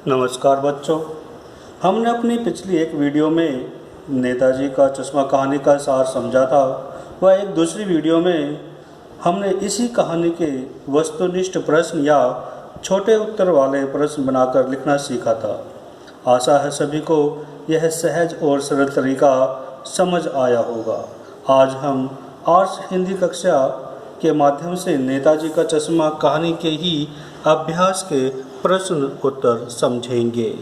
नमस्कार बच्चों। हमने अपनी पिछली एक वीडियो में नेताजी का चश्मा कहानी का सार समझा था। वह एक दूसरी वीडियो में हमने इसी कहानी के वस्तुनिष्ठ प्रश्न या छोटे उत्तर वाले प्रश्न बनाकर लिखना सीखा था। आशा है सभी को यह सहज और सरल तरीका समझ आया होगा। आज हम आर्ट्स हिंदी कक्षा के माध्यम से नेताजी का चश्मा कहानी के ही अभ्यास के प्रश्न उत्तर समझेंगे।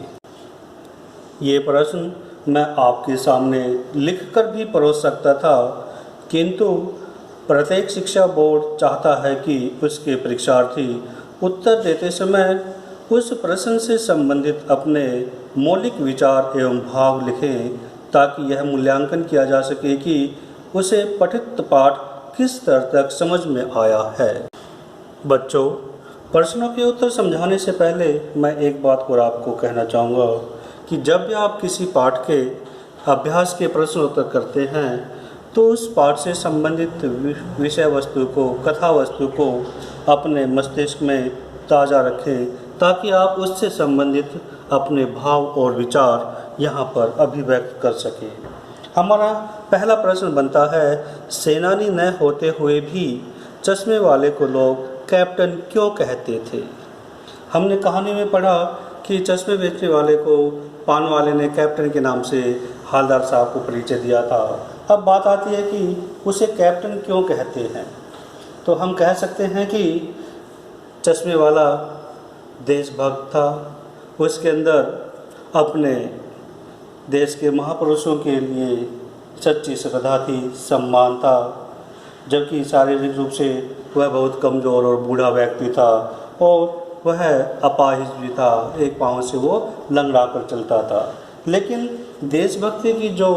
ये प्रश्न मैं आपके सामने लिखकर भी परोस सकता था, किंतु प्रत्येक शिक्षा बोर्ड चाहता है कि उसके परीक्षार्थी उत्तर देते समय उस प्रश्न से संबंधित अपने मौलिक विचार एवं भाव लिखें, ताकि यह मूल्यांकन किया जा सके कि उसे पठित पाठ किस स्तर तक समझ में आया है। बच्चों, प्रश्नों के उत्तर समझाने से पहले मैं एक बात और आपको कहना चाहूँगा कि जब भी आप किसी पाठ के अभ्यास के प्रश्न उत्तर करते हैं तो उस पाठ से संबंधित विषय वस्तु को, कथा वस्तु को अपने मस्तिष्क में ताज़ा रखें, ताकि आप उससे संबंधित अपने भाव और विचार यहाँ पर अभिव्यक्त कर सकें। हमारा पहला प्रश्न बनता है, सेनानी न होते हुए भी चश्मे वाले को लोग कैप्टन क्यों कहते थे। हमने कहानी में पढ़ा कि चश्मे बेचने वाले को पान वाले ने कैप्टन के नाम से हालदार साहब को परिचय दिया था। अब बात आती है कि उसे कैप्टन क्यों कहते हैं। तो हम कह सकते हैं कि चश्मे वाला देशभक्त था, उसके अंदर अपने देश के महापुरुषों के लिए सच्ची श्रद्धा थी, सम्मान था, जबकि शारीरिक रूप से वह बहुत कमज़ोर और बूढ़ा व्यक्ति था और वह अपाहिज भी था, एक पाँव से वो लंगड़ा कर चलता था। लेकिन देशभक्ति की जो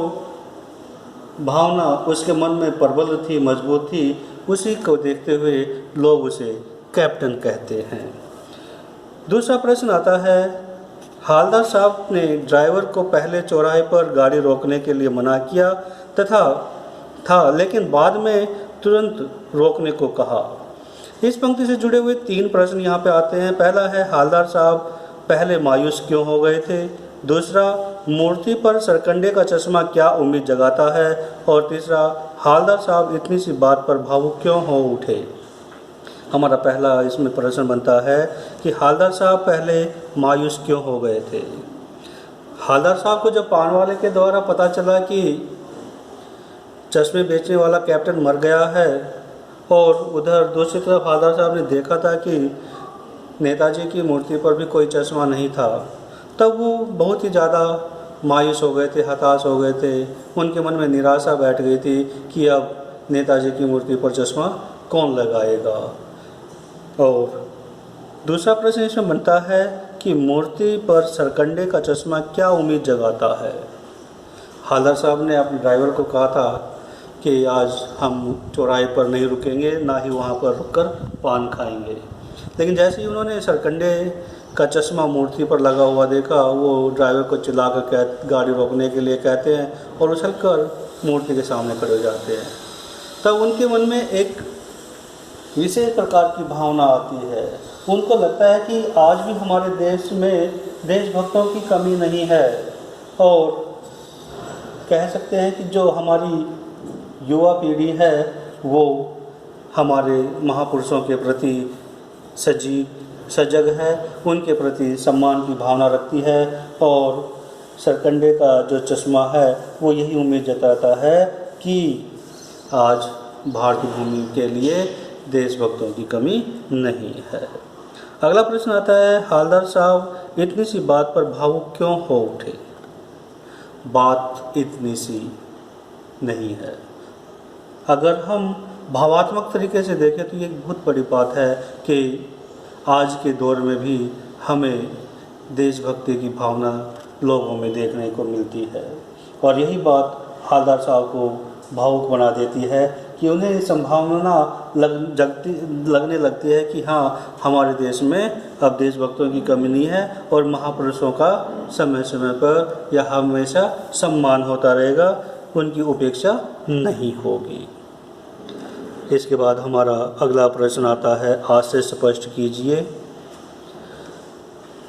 भावना उसके मन में प्रबल थी, मजबूत थी, उसी को देखते हुए लोग उसे कैप्टन कहते हैं। दूसरा प्रश्न आता है, हालदार साहब ने ड्राइवर को पहले चौराहे पर गाड़ी रोकने के लिए मना किया था, लेकिन बाद में तुरंत रोकने को कहा। इस पंक्ति से जुड़े हुए 3 प्रश्न यहाँ पे आते हैं। पहला है, हालदार साहब पहले मायूस क्यों हो गए थे। दूसरा, मूर्ति पर सरकंडे का चश्मा क्या उम्मीद जगाता है। और तीसरा, हालदार साहब इतनी सी बात पर भावुक क्यों हो उठे। हमारा पहला इसमें प्रश्न बनता है कि हालदार साहब पहले मायूस क्यों हो गए थे। हालदार साहब को जब पान वाले के द्वारा पता चला कि चश्मे बेचने वाला कैप्टन मर गया है और उधर दूसरी तरफ हालदार साहब ने देखा था कि नेताजी की मूर्ति पर भी कोई चश्मा नहीं था, तब वो बहुत ही ज़्यादा मायूस हो गए थे, हताश हो गए थे। उनके मन में निराशा बैठ गई थी कि अब नेताजी की मूर्ति पर चश्मा कौन लगाएगा। और दूसरा प्रश्न इसमें बनता है कि मूर्ति पर सरकंडे का चश्मा क्या उम्मीद जगाता है। हालदार साहब ने अपने ड्राइवर को कहा था कि आज हम चौराहे पर नहीं रुकेंगे, ना ही वहाँ पर रुककर पान खाएंगे। लेकिन जैसे ही उन्होंने सरकंडे का चश्मा मूर्ति पर लगा हुआ देखा, वो ड्राइवर को चिल्लाकर गाड़ी रोकने के लिए कहते हैं और उछलकर मूर्ति के सामने खड़े हो जाते हैं। तब उनके मन में एक विशेष प्रकार की भावना आती है। उनको लगता है कि आज भी हमारे देश में देशभक्तों की कमी नहीं है, और कह सकते हैं कि जो हमारी युवा पीढ़ी है वो हमारे महापुरुषों के प्रति सजग है, उनके प्रति सम्मान की भावना रखती है। और सरकंडे का जो चश्मा है वो यही उम्मीद जताता है कि आज भारतीय भूमि के लिए देशभक्तों की कमी नहीं है। अगला प्रश्न आता है, हालदार साहब इतनी सी बात पर भावुक क्यों हो उठे। बात इतनी सी नहीं है। अगर हम भावात्मक तरीके से देखें तो ये एक बहुत बड़ी बात है कि आज के दौर में भी हमें देशभक्ति की भावना लोगों में देखने को मिलती है, और यही बात हालदार साहब को भावुक बना देती है कि उन्हें संभावना लगने लगती है कि हाँ, हमारे देश में अब देशभक्तों की कमी नहीं है और महापुरुषों का समय समय पर या हमेशा सम्मान होता रहेगा, उनकी उपेक्षा नहीं होगी। इसके बाद हमारा अगला प्रश्न आता है, आज से स्पष्ट कीजिए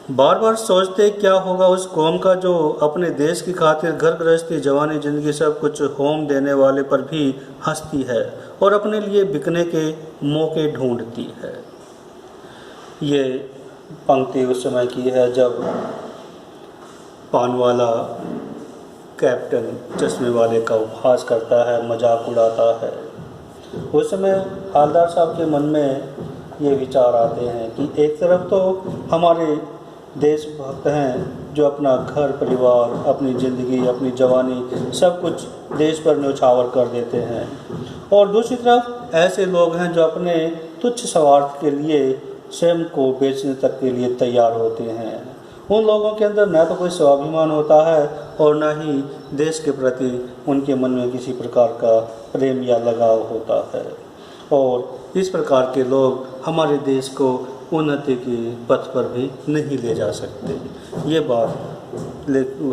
बार बार सोचते क्या होगा उस कौम का जो अपने देश की खातिर घर गृहस्थी जवानी जिंदगी सब कुछ होम देने वाले पर भी हंसती है और अपने लिए बिकने के मौके ढूंढती है। ये पंक्ति उस समय की है जब पानवाला कैप्टन चश्मे वाले का उपहास करता है, मजाक उड़ाता है। उस समय हालदार साहब के मन में ये विचार आते हैं कि एक तरफ तो हमारे देशभक्त हैं जो अपना घर परिवार, अपनी ज़िंदगी, अपनी जवानी सब कुछ देश पर न्यौछावर कर देते हैं, और दूसरी तरफ ऐसे लोग हैं जो अपने तुच्छ स्वार्थ के लिए स्वयं को बेचने तक के लिए तैयार होते हैं। उन लोगों के अंदर न तो कोई स्वाभिमान होता है और न ही देश के प्रति उनके मन में किसी प्रकार का प्रेम या लगाव होता है, और इस प्रकार के लोग हमारे देश को उन्नति के पथ पर भी नहीं ले जा सकते। ये बात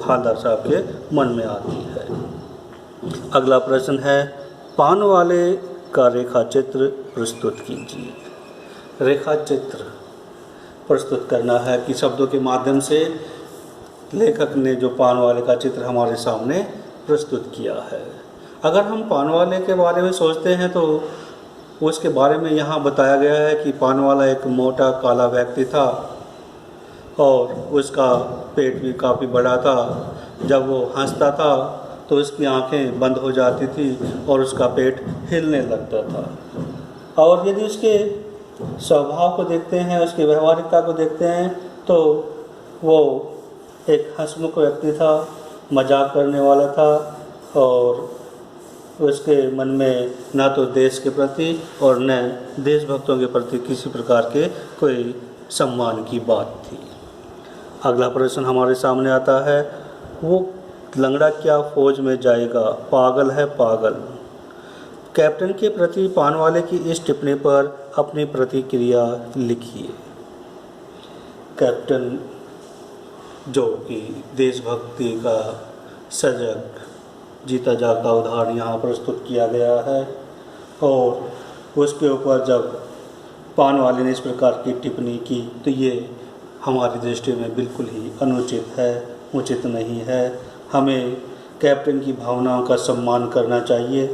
हालदार साहब के मन में आती है। अगला प्रश्न है, पान वाले का रेखा चित्र प्रस्तुत कीजिए। रेखा चित्र प्रस्तुत करना है कि शब्दों के माध्यम से लेखक ने जो पान वाले का चित्र हमारे सामने प्रस्तुत किया है। अगर हम पान वाले के बारे में सोचते हैं तो उसके बारे में यहाँ बताया गया है कि पान वाला एक मोटा काला व्यक्ति था और उसका पेट भी काफ़ी बड़ा था। जब वो हंसता था तो उसकी आंखें बंद हो जाती थी और उसका पेट हिलने लगता था। और यदि उसके स्वभाव को देखते हैं, उसकी व्यवहारिकता को देखते हैं, तो वो एक हंसमुख व्यक्ति था, मजाक करने वाला था, और उसके मन में ना तो देश के प्रति और न देशभक्तों के प्रति किसी प्रकार के कोई सम्मान की बात थी। अगला प्रश्न हमारे सामने आता है, वो लंगड़ा क्या फौज में जाएगा, पागल है पागल। कैप्टन के प्रति पान वाले की इस टिप्पणी पर अपनी प्रतिक्रिया लिखिए। कैप्टन जो कि देशभक्ति का सजग जीता जागता उदाहरण यहाँ प्रस्तुत किया गया है, और उसके ऊपर जब पान वाले ने इस प्रकार की टिप्पणी की तो ये हमारी दृष्टि में बिल्कुल ही अनुचित है, उचित नहीं है। हमें कैप्टन की भावनाओं का सम्मान करना चाहिए।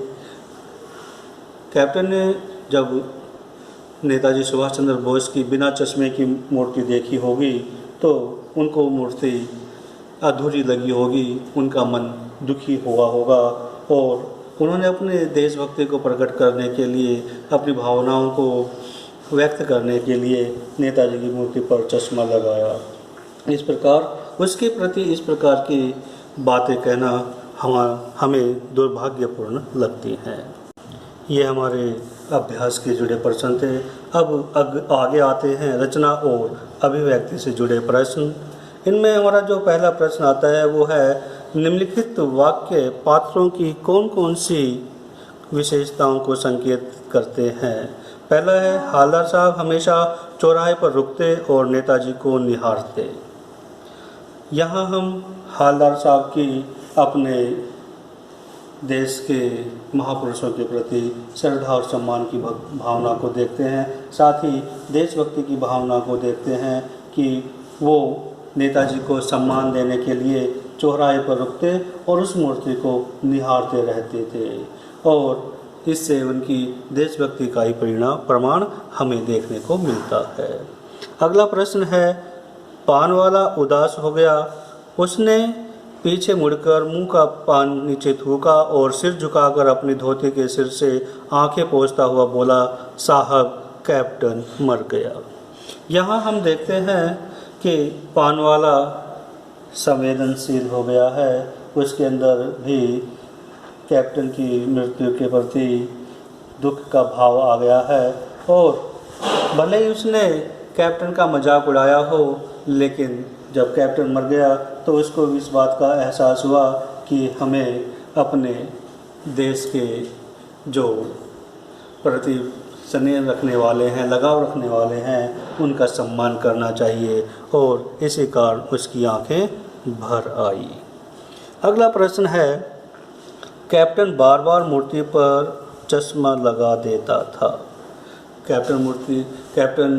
कैप्टन ने जब नेताजी सुभाष चंद्र बोस की बिना चश्मे की मूर्ति देखी होगी तो उनको मूर्ति अधूरी लगी होगी, उनका मन दुखी हुआ होगा, और उन्होंने अपने देशभक्ति को प्रकट करने के लिए, अपनी भावनाओं को व्यक्त करने के लिए नेताजी की मूर्ति पर चश्मा लगाया। इस प्रकार उसके प्रति इस प्रकार की बातें कहना हमें दुर्भाग्यपूर्ण लगती हैं। ये हमारे अभ्यास के जुड़े प्रश्न थे। अब आगे आते हैं रचना और अभिव्यक्ति से जुड़े प्रश्न। इनमें हमारा जो पहला प्रश्न आता है वो है, निम्नलिखित वाक्य पात्रों की कौन कौन सी विशेषताओं को संकेत करते हैं। पहला है, हालदार साहब हमेशा चौराहे पर रुकते और नेताजी को निहारते। यहाँ हम हालदार साहब की अपने देश के महापुरुषों के प्रति श्रद्धा और सम्मान की भावना को देखते हैं, साथ ही देशभक्ति की भावना को देखते हैं कि वो नेताजी को सम्मान देने के लिए चौराहे पर रुकते और उस मूर्ति को निहारते रहते थे, और इससे उनकी देशभक्ति का ही प्रमाण हमें देखने को मिलता है। अगला प्रश्न है, पान वाला उदास हो गया। उसने पीछे मुड़कर मुंह का पान नीचे थूका और सिर झुकाकर अपनी धोती के सिर से आंखें पोंछता हुआ बोला, साहब कैप्टन मर गया। यहाँ हम देखते हैं कि पान वाला संवेदनशील हो गया है, उसके अंदर भी कैप्टन की मृत्यु के प्रति दुख का भाव आ गया है, और भले ही उसने कैप्टन का मजाक उड़ाया हो, लेकिन जब कैप्टन मर गया तो उसको इस बात का एहसास हुआ कि हमें अपने देश के जो प्रति स्नेह रखने वाले हैं, लगाव रखने वाले हैं, उनका सम्मान करना चाहिए, और इसी कारण उसकी आंखें भर आई। अगला प्रश्न है, कैप्टन बार बार मूर्ति पर चश्मा लगा देता था। कैप्टन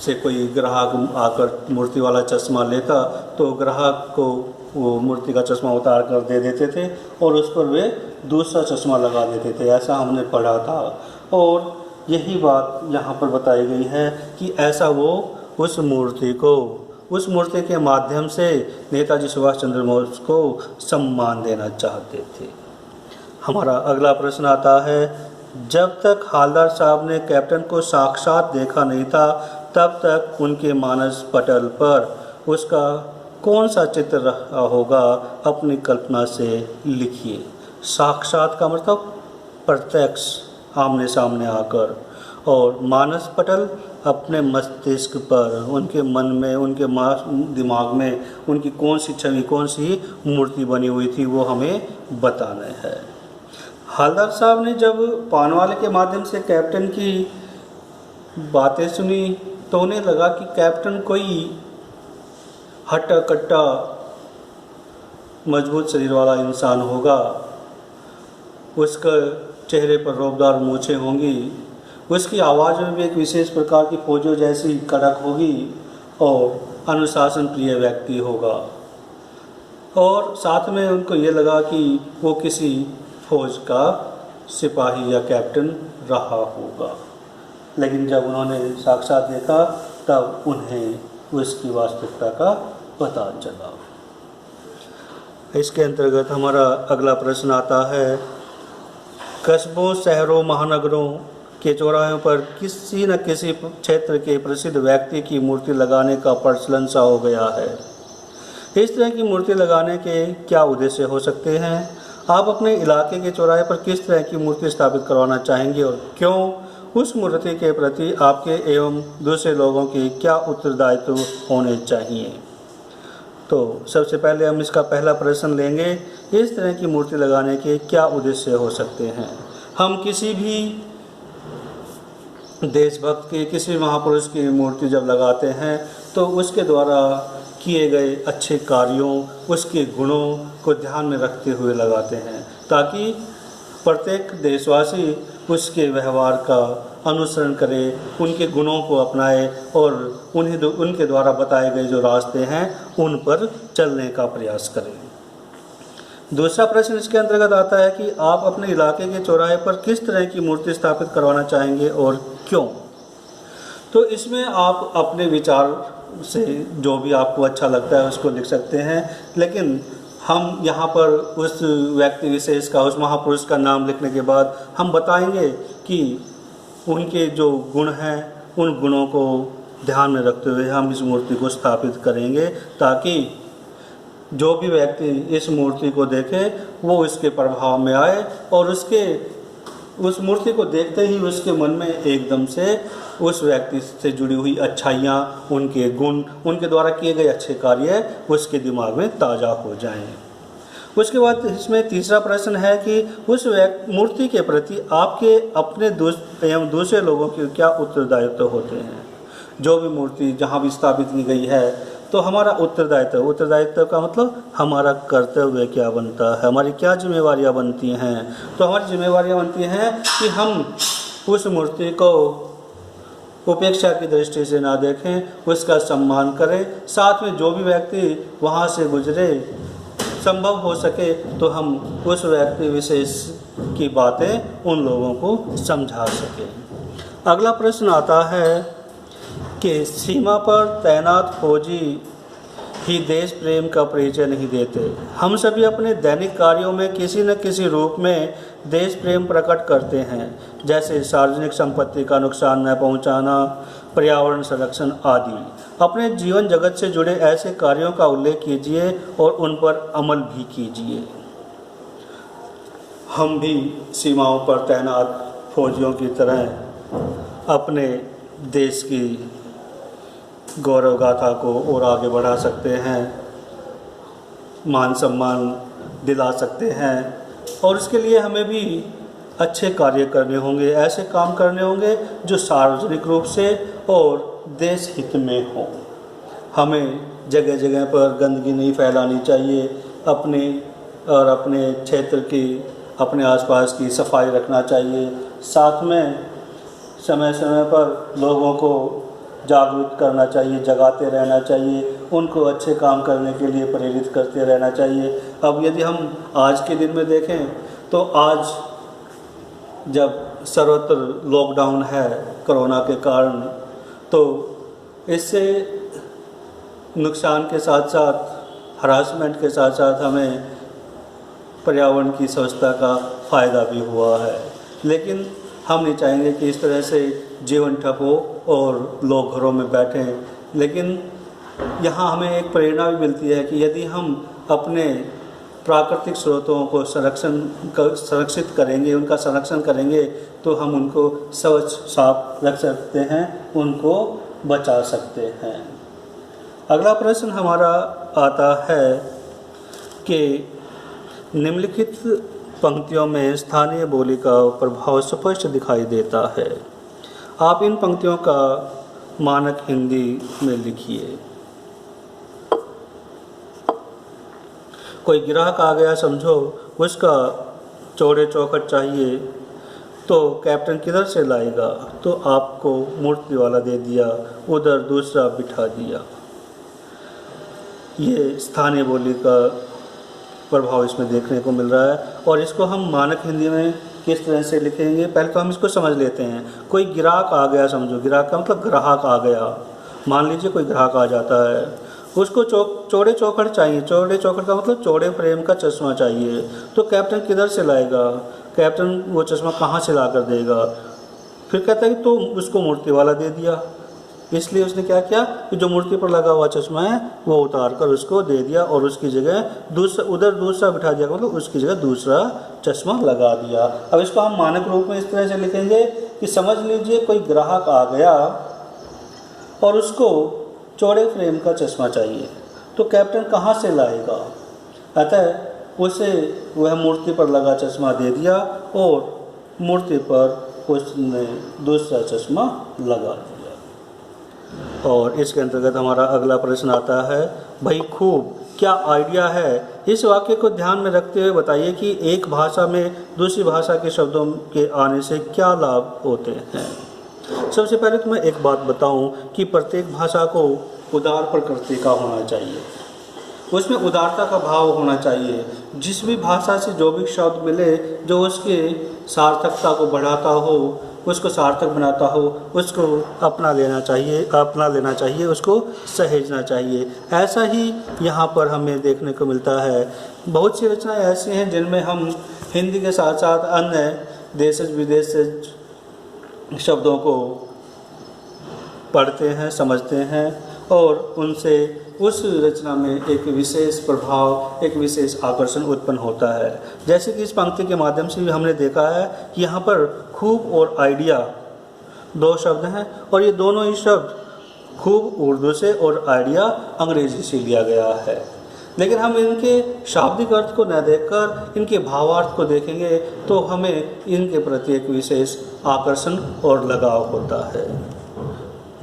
से कोई ग्राहक आकर मूर्ति वाला चश्मा लेता तो ग्राहक को वो मूर्ति का चश्मा उतार कर दे देते थे और उस पर वे दूसरा चश्मा लगा देते थे, ऐसा हमने पढ़ा था। और यही बात यहाँ पर बताई गई है कि ऐसा वो उस मूर्ति के माध्यम से नेताजी सुभाष चंद्र बोस को सम्मान देना चाहते थे। हमारा अगला प्रश्न आता है, जब तक हवलदार साहब ने कैप्टन को साक्षात देखा नहीं था तब तक उनके मानस पटल पर उसका कौन सा चित्र रहा होगा, अपनी कल्पना से लिखिए। साक्षात का मतलब प्रत्यक्ष, आमने सामने आकर, और मानस पटल अपने मस्तिष्क पर, उनके मन में, उनके दिमाग में उनकी कौन सी छवि, कौन सी मूर्ति बनी हुई थी वो हमें बताना है। हवलदार साहब ने जब पानवाले के माध्यम से कैप्टन की बातें सुनी तो उन्हें लगा कि कैप्टन कोई हट्टा कट्टा मजबूत शरीर वाला इंसान होगा, उसके चेहरे पर रौबदार मूछें होंगी, उसकी आवाज़ में भी एक विशेष प्रकार की फौजों जैसी कड़क होगी और अनुशासन प्रिय व्यक्ति होगा। और साथ में उनको ये लगा कि वो किसी फौज का सिपाही या कैप्टन रहा होगा। लेकिन जब उन्होंने साक्षात देखा तब उन्हें उसकी वास्तविकता का पता चला। इसके अंतर्गत हमारा अगला प्रश्न आता है, कस्बों, शहरों, महानगरों के चौराहों पर किसी न किसी क्षेत्र के प्रसिद्ध व्यक्ति की मूर्ति लगाने का प्रचलन सा हो गया है। इस तरह की मूर्ति लगाने के क्या उद्देश्य हो सकते हैं? आप अपने इलाके के चौराहे पर किस तरह की मूर्ति स्थापित करवाना चाहेंगे और क्यों? उस मूर्ति के प्रति आपके एवं दूसरे लोगों के क्या उत्तरदायित्व होने चाहिए? तो सबसे पहले हम इसका पहला प्रश्न लेंगे, इस तरह की मूर्ति लगाने के क्या उद्देश्य हो सकते हैं? हम किसी भी देशभक्त की, किसी महापुरुष की मूर्ति जब लगाते हैं तो उसके द्वारा किए गए अच्छे कार्यों, उसके गुणों को ध्यान में रखते हुए लगाते हैं, ताकि प्रत्येक देशवासी उसके व्यवहार का अनुसरण करे, उनके गुणों को अपनाए और उनके द्वारा बताए गए जो रास्ते हैं उन पर चलने का प्रयास करें। दूसरा प्रश्न इसके अंतर्गत आता है कि आप अपने इलाके के चौराहे पर किस तरह की मूर्ति स्थापित करवाना चाहेंगे और क्यों? तो इसमें आप अपने विचार से जो भी आपको अच्छा लगता है उसको लिख सकते हैं, लेकिन हम यहाँ पर उस व्यक्ति विशेष का, उस महापुरुष का नाम लिखने के बाद हम बताएंगे कि उनके जो गुण हैं उन गुणों को ध्यान में रखते हुए हम इस मूर्ति को स्थापित करेंगे, ताकि जो भी व्यक्ति इस मूर्ति को देखे वो इसके प्रभाव में आए और उस मूर्ति को देखते ही उसके मन में एकदम से उस व्यक्ति से जुड़ी हुई अच्छाइयाँ, उनके गुण, उनके द्वारा किए गए अच्छे कार्य उसके दिमाग में ताज़ा हो जाएं। उसके बाद इसमें तीसरा प्रश्न है कि उस मूर्ति के प्रति आपके अपने एवं दूसरे लोगों के क्या उत्तरदायित्व होते हैं। जो भी मूर्ति जहाँ भी स्थापित की गई है तो हमारा उत्तरदायित्व का मतलब हमारा कर्तव्य क्या बनता है, हमारी क्या जिम्मेवारियाँ बनती हैं। तो हमारी जिम्मेवारियाँ बनती हैं कि हम उस मूर्ति को उपेक्षा की दृष्टि से ना देखें, उसका सम्मान करें, साथ में जो भी व्यक्ति वहाँ से गुजरे संभव हो सके तो हम उस व्यक्ति विशेष की बातें उन लोगों को समझा सकें। अगला प्रश्न आता है कि सीमा पर तैनात फौजी ही देश प्रेम का परिचय नहीं देते। हम सभी अपने दैनिक कार्यों में किसी न किसी रूप में देश प्रेम प्रकट करते हैं, जैसे सार्वजनिक संपत्ति का नुकसान न पहुंचाना, पर्यावरण संरक्षण आदि। अपने जीवन जगत से जुड़े ऐसे कार्यों का उल्लेख कीजिए और उन पर अमल भी कीजिए। हम भी सीमाओं पर तैनात फौजियों की तरह अपने देश की गौरव गाथा को और आगे बढ़ा सकते हैं, मान सम्मान दिला सकते हैं और इसके लिए हमें भी अच्छे कार्य करने होंगे, ऐसे काम करने होंगे जो सार्वजनिक रूप से और देश हित में हो। हमें जगह जगह पर गंदगी नहीं फैलानी चाहिए, अपने क्षेत्र की, अपने आसपास की सफाई रखना चाहिए। साथ में समय समय पर लोगों को जागरूक करना चाहिए, जगाते रहना चाहिए, उनको अच्छे काम करने के लिए प्रेरित करते रहना चाहिए। अब यदि हम आज के दिन में देखें तो आज जब सर्वत्र लॉकडाउन है कोरोना के कारण, तो इससे नुकसान के साथ साथ, हरासमेंट के साथ साथ हमें पर्यावरण की स्वच्छता का फ़ायदा भी हुआ है। लेकिन हम नहीं चाहेंगे कि इस तरह से जीवन ठप हो और लोग घरों में बैठें। लेकिन यहाँ हमें एक प्रेरणा भी मिलती है कि यदि हम अपने प्राकृतिक स्रोतों को संरक्षित करेंगे, उनका संरक्षण करेंगे, तो हम उनको स्वच्छ साफ रख सकते हैं, उनको बचा सकते हैं। अगला प्रश्न हमारा आता है कि निम्नलिखित पंक्तियों में स्थानीय बोली का प्रभाव स्पष्ट दिखाई देता है। आप इन पंक्तियों का मानक हिंदी में लिखिए। कोई ग्राहक आ गया समझो, उसका चौड़े चौखट चाहिए, तो कैप्टन किधर से लाएगा? तो आपको मूर्ति वाला दे दिया, उधर दूसरा बिठा दिया। ये स्थानीय बोली का प्रभाव इसमें देखने को मिल रहा है। और इसको हम मानक हिंदी में किस तरह से लिखेंगे, पहले तो हम इसको समझ लेते हैं। कोई ग्राहक आ गया समझो, ग्राहक का मतलब ग्राहक आ गया। मान लीजिए कोई ग्राहक आ जाता है, उसको चौड़े चौखट चाहिए। चौड़े चौखट का मतलब चौड़े फ्रेम का चश्मा चाहिए। तो कैप्टन किधर से लाएगा? कैप्टन वो चश्मा कहाँ से ला कर देगा? फिर कहता है कि तो उसको मूर्ति वाला दे दिया। इसलिए उसने क्या किया कि जो मूर्ति पर लगा हुआ चश्मा है वो उतार कर उसको दे दिया और उसकी जगह उधर दूसरा बिठा दिया, मतलब उसकी जगह दूसरा चश्मा लगा दिया। अब इसको हम मानक रूप में इस तरह से लिखेंगे कि समझ लीजिए कोई ग्राहक आ गया और उसको चौड़े फ्रेम का चश्मा चाहिए, तो कैप्टन कहाँ से लाएगा? अतः उसे वह मूर्ति पर लगा चश्मा दे दिया और मूर्ति पर उसने दूसरा चश्मा लगा दिया। और इसके अंतर्गत हमारा अगला प्रश्न आता है, भाई खूब, क्या आइडिया है? इस वाक्य को ध्यान में रखते हुए बताइए कि एक भाषा में दूसरी भाषा के शब्दों के आने से क्या लाभ होते हैं। सबसे पहले तो मैं एक बात बताऊं कि प्रत्येक भाषा को उदार प्रकृति का होना चाहिए, उसमें उदारता का भाव होना चाहिए। जिस भी भाषा से जो भी शब्द मिले जो उसके सार्थकता को बढ़ाता हो, उसको सार्थक बनाता हो, उसको अपना लेना चाहिए, उसको सहेजना चाहिए। ऐसा ही यहाँ पर हमें देखने को मिलता है। बहुत सी रचनाएं ऐसी हैं जिनमें हम हिंदी के साथ साथ अन्य देश विदेश शब्दों को पढ़ते हैं, समझते हैं और उनसे उस रचना में एक विशेष प्रभाव, एक विशेष आकर्षण उत्पन्न होता है। जैसे कि इस पंक्ति के माध्यम से भी हमने देखा है कि यहाँ पर खूब और आइडिया दो शब्द हैं और ये दोनों ही शब्द खूब उर्दू से और आइडिया अंग्रेजी से लिया गया है। लेकिन हम इनके शाब्दिक अर्थ को न देखकर इनके भावार्थ को देखेंगे तो हमें इनके प्रति एक विशेष आकर्षण और लगाव होता है।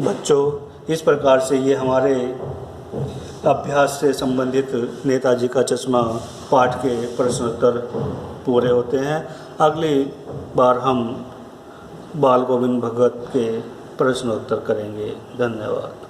बच्चों, इस प्रकार से ये हमारे अभ्यास से संबंधित नेताजी का चश्मा पाठ के प्रश्नोत्तर पूरे होते हैं। अगली बार हम बाल गोविंद भगत के प्रश्नोत्तर करेंगे। धन्यवाद।